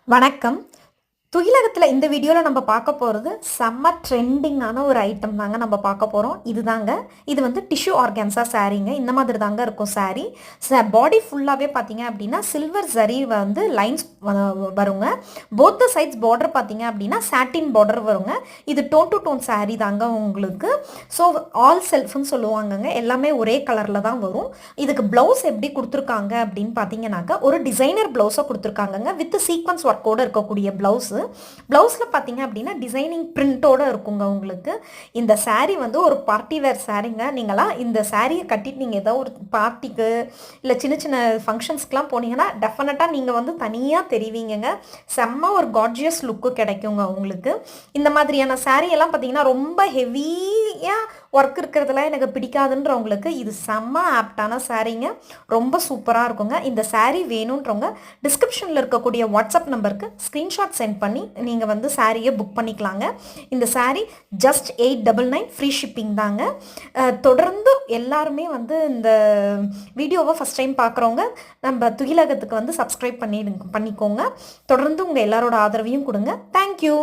வணக்கம். துயிலகத்தில் இந்த வீடியோவில் நம்ம பார்க்க போகிறது செம்ம ட்ரெண்டிங்கான ஒரு ஐட்டம் தாங்க நம்ம பார்க்க போகிறோம். இது வந்து டிஷ்யூ ஆர்கான்ஸா சாரீங்க. இந்த மாதிரி தாங்க இருக்கும் சாரீ. பாடி ஃபுல்லாகவே பார்த்தீங்க அப்படின்னா சில்வர் ஜரி வந்து லைன்ஸ் வருங்க. போத் த சைட்ஸ் பார்டர் பார்த்தீங்க அப்படின்னா சாட்டின் பார்டர் வருங்க. இது டோன் டு டோன் சாரீ தாங்க உங்களுக்கு. ஸோ ஆல் செல்ஃப்னு சொல்லுவாங்கங்க. எல்லாமே ஒரே கலரில் தான் வரும். இதுக்கு ப்ளவுஸ் எப்படி கொடுத்துருக்காங்க அப்படின்னு பார்த்தீங்கன்னாக்கா ஒரு டிசைனர் ப்ளவுஸை கொடுத்துருக்காங்கங்க. வித் சீக்வன்ஸ் ஒர்க்கோடு இருக்கக்கூடிய ப்ளவுஸு. ப்ளவுஸில் பார்த்தீங்க அப்படின்னா டிசைனிங் பிரிண்டோடு இருக்குங்க உங்களுக்கு. இந்த சாரீ வந்து ஒரு பார்ட்டி வேர் சாரீங்க. நீங்களாம் இந்த சாரியை கட்டிட்டு நீங்கள் ஏதோ ஒரு பார்ட்டிக்கு இல்லை சின்ன சின்ன ஃபங்க்ஷன்ஸ்க்கெலாம் போனீங்கன்னா டெஃபினட்டாக நீங்கள் வந்து தனியாக தெரிவிங்கங்க. செம்ம ஒரு கார்ஜியஸ் லுக்கு கிடைக்குங்க உங்களுக்கு. இந்த மாதிரியான சாரியெல்லாம் பார்த்தீங்கன்னா ரொம்ப ஹெவியாக ஒர்க் இருக்கிறதுலாம் எனக்கு பிடிக்காதுன்றவங்களுக்கு இது செம்ம ஆப்டான சாரீங்க. ரொம்ப சூப்பராக இருக்குங்க. இந்த சாரீ வேணுன்றவங்க டிஸ்கிரிப்ஷனில் இருக்கக்கூடிய வாட்ஸ்அப் நம்பருக்கு ஸ்க்ரீன்ஷாட் சென்ட் பண்ணி நீங்கள் வந்து சாரியை புக் பண்ணிக்கலாங்க. இந்த சாரீ ஜஸ்ட் 899 ஃப்ரீ ஷிப்பிங் தாங்க. தொடர்ந்து எல்லாருமே வந்து இந்த வீடியோவை ஃபஸ்ட் டைம் பார்க்குறவங்க நம்ம துயிலகத்துக்கு வந்து சப்ஸ்கிரைப் பண்ணிக்கோங்க. தொடர்ந்து உங்கள் எல்லாரோட ஆதரவையும் கொடுங்க. தேங்க்யூ.